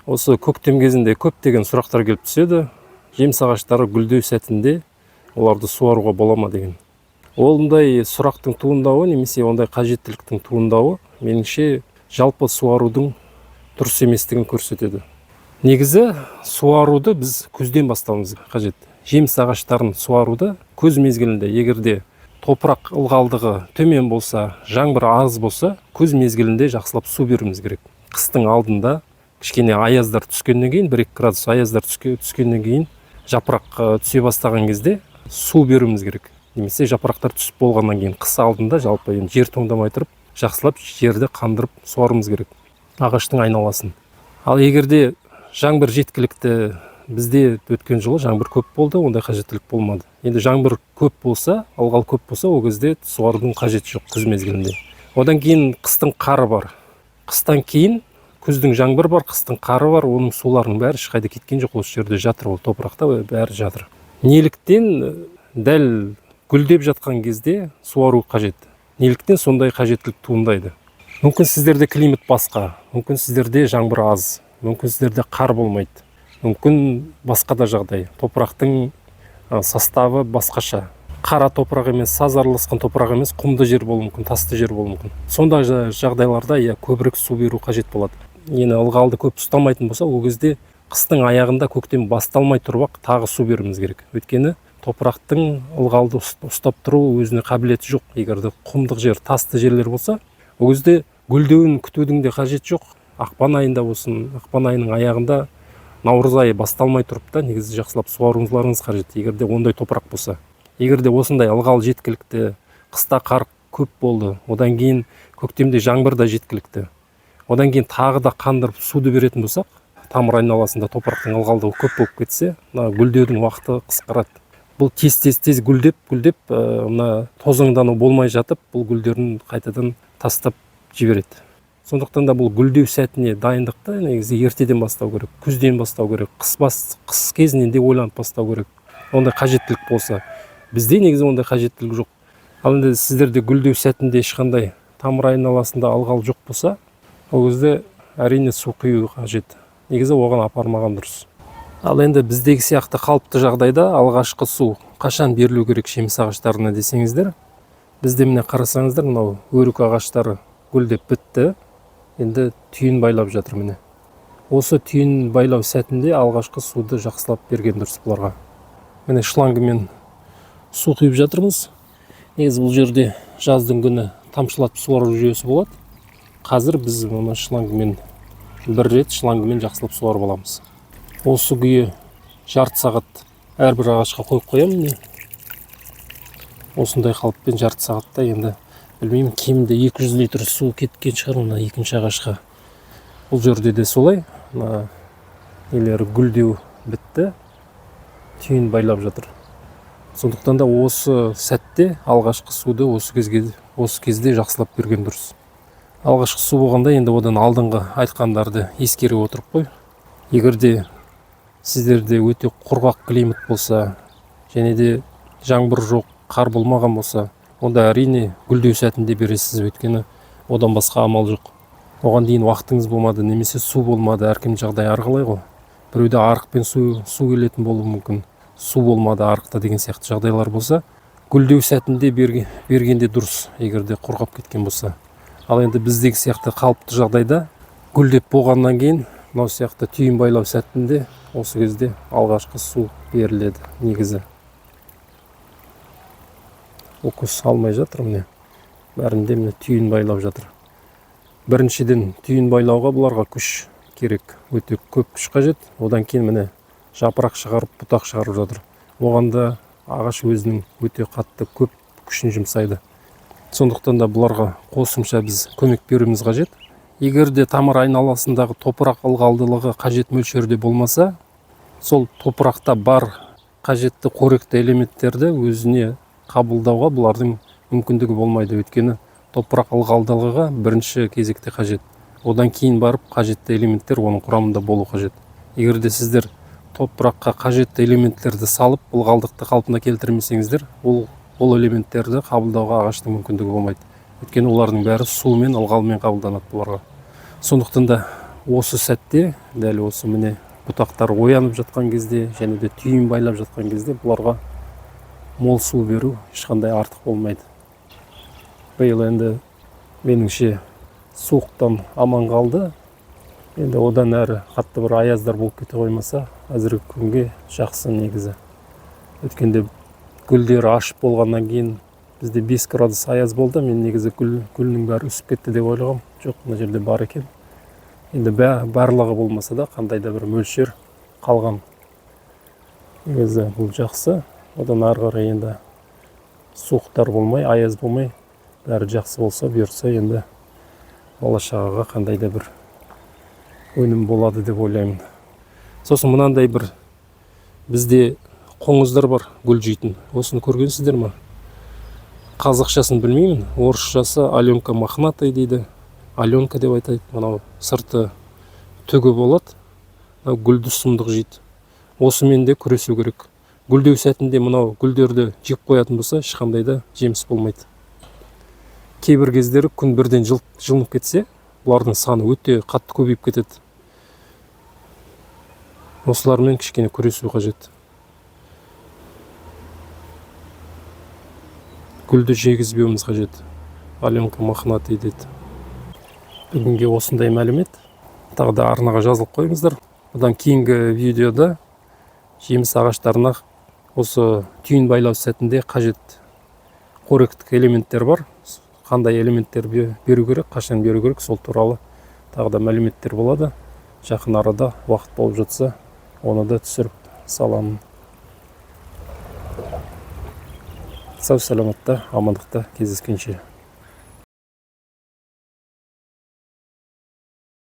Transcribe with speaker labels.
Speaker 1: Осы көктем кезінде көптеген сұрақтар келіп түседі. Жеміс ағаштары гүлдеу сәтінде оларды суаруға бола ма деген. Ондай сұрақтың туындауы немесе ондай қажеттіліктің туындауы меніңше жалпы суарудың дұрыс еместігін көрсетеді. Негізі суаруды біз күзден бастауымыз қажет. Жеміс ағаштарын суаруды күз мезгілінде, егерде топырақ ылғалдығы төмен болса, жаңбыр аз болса, күз мезгілінде жақсылап су беруіміз керек. Қыстың алдында кішкене аяздар түскеннен кейін, 1-2 градус аяздар түскеннен кейін, жапырақ түсе бастаған кезде су беруіміз керек. Немесе жапырақтар түсіп болғаннан кейін қыс алдында жалпы жер тоңдамай тұрып, жақсылап жерді қандырып суаруымыз керек ағаштың айналасын. Ал егерде жаңбыр жеткілікті, бізде өткен жылы жаңбыр көп болды, ондай қажеттілік болмады. Енді жаңбыр көп болса, ылғал көп болса, ол кезде суарудың қажеті жоқ күз мезгілінде. Одан кейін қыстың қары бар. Қыстан кейін күздің жаңбыр бар, қыстың қары бар, оның суларының бәрі ешқайда кеткен жоқ, осы жерде жатыр, ол топырақта бәрі жатыр. Неліктен дәл гүлдеп жатқан кезде суару қажет? Неліктен сондай қажеттілік туындайды? Мүмкін сіздерде климат басқа, мүмкін сіздерде жаңбыр аз, мүмкін сіздерде қар болмайды, мүмкін басқа да жағдай. Топырақтың составы басқаша. Қара топырақ емес, саз араласқан топырақ емес, құмды жер болуы мүмкін, тасты жер болуы мүмкін. Сондай жағдайларда көбірек су беру қажет болады. Енді ылғалды көп ұстамайтын болса, ол кезде қыстың аяғында көктем басталмай тұрып тағы су беруіміз керек. Өйткені топырақтың ылғалды ұстап тұру өзіне қабілеті жоқ. Егерде құмдық жер, тасты жерлер болса, ол кезде гүлдеуін күтудің де қажет жоқ. Ақпан айында болсын, ақпан айының аяғында, наурыз айы басталмай тұрып та негізі жақсылап суаруыңыздарыңыз қажет, егерде ондай топырақ болса. Егерде осындай ылғал жеткілікті, қыста қар көп болды, одан кейін көктемде жаңбыр да жеткілікті, одан кейін тағы да қандырып суды беретін болсақ, тамыр айналасында топырақтың ылғалдығы көп болып кетсе, гүлдеудің уақыты қысқарады. Бұл тез гүлдеп, мына тозаңдану болмай жатып, бұл гүлдерін қайтадан тастап жібереді. Сондықтан да бұл гүлдеу сәтіне дайындықты негізі ертеден бастау керек, күзден бастау керек, қыс кезінен де ойланып бастау керек. Ондай қажеттілік болса, бізде негізі ондай қажеттілік жоқ. Ал енді сіздерде гүлдеу сәтінде ешқандай тамыр айналасында ылғал жоқ болса, ол кезде әрине су құю қажет. Негізі оған апармаған дұрыс. Ал енді біздегі сияқты қалыпты жағдайда алғашқы су қашан берілу керек жеміс ағаштарына десеңіздер, бізде міне қарасаңыздар, мынау өрік ағаштары гүлдеп бітті, енді түйін байлап жатыр міне. Осы түйін байлау сәтінде алғашқы суды жақсылап берген дұрыс бұларға. Міне шлангымен су құйып жатырмыз. Негізі бұл жерде жаздың күні тамшылатып суару жүйесі болады. Қазір біз оны шлангымен бір рет шлангымен жақсылап суарып аламыз. Осы күйі жарты сағат әрбір ағашқа қойып қоямын. Осындай қалыппен жарты сағатта енді білмеймін, кемінде 200 литр су кеткен шығар мына екінші ағашқа. Бұл жерде де солай. Нелері гүлдеу бітті, түйін байлап жатыр. Сондықтан да осы сәтте алғашқы суды осы кезде жақсылап берген дұрыс. Алғашқы су болғанда енді одан алдыңғы айтқандарды ескере отырып қой. Егерде сіздерде өте құрғақ климат болса, және де жаңбыр жоқ, қар болмаған болса, онда әрине гүлдеу сәтінде бересіз, өйткені одан басқа амал жоқ. Оған дейін уақытыңыз болмады, немесе су болмады, әркім жағдай арқылай ғой. Біреуде арықпен су келетін болуы мүмкін, су болмады арықта деген сияқты жағдайлар болса, гүлдеу сәтінде бергенде дұрыс, егерде құрғап кеткен болса. Ал енді біздегі сияқты қалыпты жағдайда гүлдеп болғаннан кейін, мынау сияқты түйін байлау сәтінде осы кезде алғашқы су беріледі негізі. Фокус алмай жатыр міне. Бәрінде міне түйін байлап жатыр. Біріншіден түйін байлауға бұларға күш керек, өте көп күш қажет. Одан кейін міне жапырақ шығарып, бұтақ шығарып жатыр. Оғанда ағаш өзінің өте қатты көп күшін жұмсайды. Сондықтан да бұларға қосымша біз көмек беруіміз қажет. Егерде тамыр айналасындағы топырақ ылғалдылығы қажет мөлшерде болмаса, сол топырақта бар қажетті қоректі элементтерді өзіне қабылдауға бұлардың мүмкіндігі болмайды. Өйткені топырақ ылғалдылығы бірінші кезекте қажет. Одан кейін барып қажетті элементтер оның құрамында болу қажет. Егерде сіздер топыраққа қажетті элементтерді салып, ылғалдықты қалпына келтірмесеңіздер, ол элементтерді қабылдауға ағаштың мүмкіндігі болмайды. Өйткені олардың бәрі сумен, ылғалмен қабылданады бұларға. Сондықтан да осы сәтте, дәл осы міне бұтақтар оянып жатқан кезде және де түйін байлап жатқан кезде бұларға мол су беру ешқандай артық болмайды. Биыл енді меніңше суықтан аман қалды. Енді одан әрі қатты бір аяздар болып кете қоймаса, әзіргі күнге жақсы негізі. Өткенде гүлдері ашып болғаннан кейін бізде 5 градус аяз болды. Мен негізі гүлінің бәрі үсіп кетті деп ойлағам. Жоқ, мына жерде бар екен. Енді барлығы болмаса да қандай да бір мөлшер қалған. Негізі бұл жақсы. Одан ары қарай енді суықтар болмай, аяз болмай, бәрі жақсы болса, бұйырса енді болашағыға қандай да бір өнім болады деп ойлаймын. Сосын мынандай бір бізде қоңыздар бар, гүл жейтін. Осыны көргенсіздер ме? Қазақшасын білмеймін. Орысшасы Аленка мохнатая дейді. Аленка деп айтайды. Мынау сырты түгі болады. Гүлді сұмдық жейді. Осымен де күресу керек. Гүлдеу сәтінде мынау гүлдерді жеп қоятын болса, ешқандай да жеміс болмайды. Кейбір кездері күн бірден жылынып кетсе, бұлардың саны өте қатты көбейіп кетеді. Осылармен кішкене күресу қажет. Гүлді жегізбеуіміз қажет. Аленка мохнатая дейді. Бүгінге осындай мәлімет. Тағы да арнаға жазылып қойыңыздар. Одан кейінгі видеода жеміс ағаштарына осы түйін байлау сәтінде қажет қоректік элементтер бар. Қандай элементтер беру керек, қашан беру керек, сол туралы тағы да мәліметтер болады. Жақын арада уақыт болып жатса, оны да түсіріп саламын. Сау саламатта, амандықта кездескенше.